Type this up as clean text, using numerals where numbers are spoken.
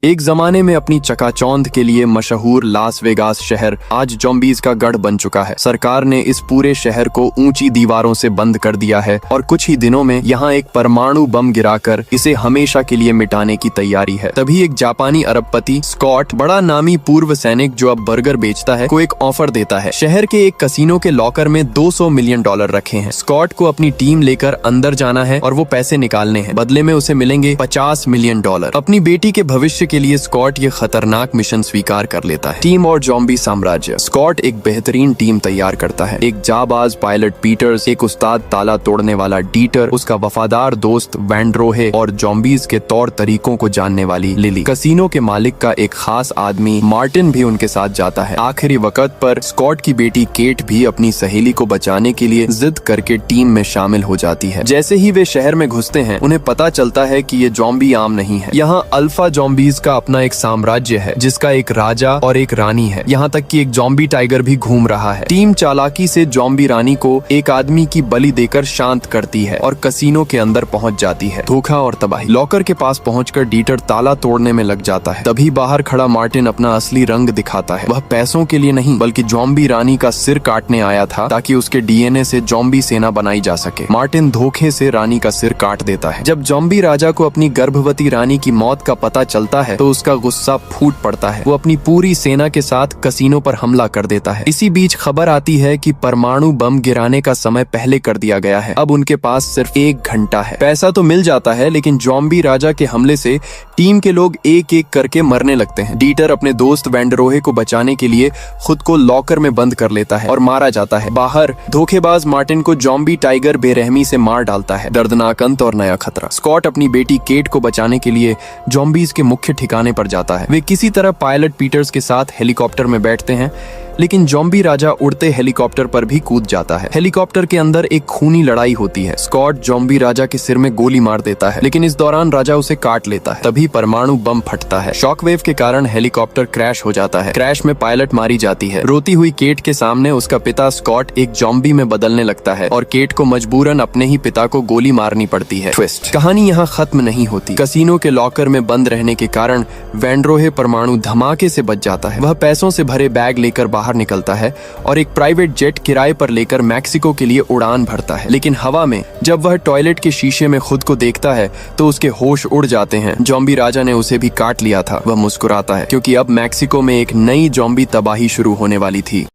एक जमाने में अपनी चकाचौंध के लिए मशहूर लास वेगास शहर आज ज़ॉम्बीज़ का गढ़ बन चुका है। सरकार ने इस पूरे शहर को ऊंची दीवारों से बंद कर दिया है और कुछ ही दिनों में यहाँ एक परमाणु बम गिराकर इसे हमेशा के लिए मिटाने की तैयारी है। तभी एक जापानी अरबपति स्कॉट, बड़ा नामी पूर्व सैनिक जो अब बर्गर बेचता है, को एक ऑफर देता है। शहर के एक कसिनो के लॉकर में $200 मिलियन रखे हैं। स्कॉट को अपनी टीम लेकर अंदर जाना है और वो पैसे निकालने हैं। बदले में उसे मिलेंगे $50 मिलियन। अपनी बेटी के भविष्य के लिए स्कॉट ये खतरनाक मिशन स्वीकार कर लेता है। टीम और ज़ॉम्बी साम्राज्य। स्कॉट एक बेहतरीन टीम तैयार करता है। एक जाबाज पायलट पीटर्स, एक उस्ताद ताला तोड़ने वाला डीटर, उसका वफादार दोस्त वैंड्रोहे और ज़ॉम्बीज़ के तौर तरीकों को जानने वाली लिली। कसिनो के मालिक का एक खास आदमी मार्टिन भी उनके साथ जाता है। आखिरी वक्त पर स्कॉट की बेटी केट भी अपनी सहेली को बचाने के लिए जिद करके टीम में शामिल हो जाती है। जैसे ही वे शहर में घुसते हैं, उन्हें पता चलता है कि ये ज़ॉम्बी आम नहीं है। यहाँ अल्फा ज़ॉम्बीज़ का अपना एक साम्राज्य है जिसका एक राजा और एक रानी है। यहाँ तक कि एक ज़ॉम्बी टाइगर भी घूम रहा है। टीम चालाकी से ज़ॉम्बी रानी को एक आदमी की बलि देकर शांत करती है और कसिनो के अंदर पहुंच जाती है। धोखा और तबाही। लॉकर के पास पहुंचकर डीटर ताला तोड़ने में लग जाता है। तभी बाहर खड़ा मार्टिन अपना असली रंग दिखाता है। वह पैसों के लिए नहीं बल्कि ज़ॉम्बी रानी का सिर काटने आया था ताकि उसके डीएनए से ज़ॉम्बी सेना बनाई जा सके। मार्टिन धोखे से रानी का सिर काट देता है। जब ज़ॉम्बी राजा को अपनी गर्भवती रानी की मौत का पता चलता है तो उसका गुस्सा फूट पड़ता है। वो अपनी पूरी सेना के साथ कसिनो पर हमला कर देता है। इसी बीच खबर आती है कि परमाणु बम गिराने का समय पहले कर दिया गया है। अब उनके पास सिर्फ 1 घंटा है। पैसा तो मिल जाता है, लेकिन ज़ॉम्बी राजा के हमले से टीम के लोग एक एक करके मरने लगते हैं। डीटर अपने दोस्त वैंडरोहे को बचाने के लिए खुद को लॉकर में बंद कर लेता है और मारा जाता है। बाहर धोखेबाज मार्टिन को ज़ॉम्बी टाइगर बेरहमी से मार डालता है। दर्दनाक अंत और नया खतरा। स्कॉट अपनी बेटी केट को बचाने के लिए ज़ॉम्बीज़ के मुख्य ठिकाने पर जाता है। वे किसी तरह पायलट पीटर्स के साथ हेलीकॉप्टर में बैठते हैं, लेकिन ज़ॉम्बी राजा उड़ते हेलीकॉप्टर पर भी कूद जाता है। हेलीकॉप्टर के अंदर एक खूनी लड़ाई होती है। स्कॉट ज़ॉम्बी राजा के सिर में गोली मार देता है, लेकिन इस दौरान राजा उसे काट लेता है। तभी परमाणु बम फटता है। शॉकवेव के कारण हेलीकॉप्टर क्रैश हो जाता है। क्रैश में पायलट मारी जाती है। रोती हुई केट के सामने उसका पिता स्कॉट एक ज़ॉम्बी में बदलने लगता है और केट को मजबूरन अपने ही पिता को गोली मारनी पड़ती है। ट्विस्ट। कहानी यहाँ खत्म नहीं होती। कसिनो के लॉकर में बंद रहने के कारण वैंड्रोहे परमाणु धमाके से बच जाता है। वह पैसों से भरे बैग लेकर बाहर निकलता है और एक प्राइवेट जेट किराए पर लेकर मैक्सिको के लिए उड़ान भरता है। लेकिन हवा में जब वह टॉयलेट के शीशे में खुद को देखता है तो उसके होश उड़ जाते हैं। ज़ॉम्बी राजा ने उसे भी काट लिया था। वह मुस्कुराता है क्योंकि अब मैक्सिको में एक नई ज़ॉम्बी तबाही शुरू होने वाली थी।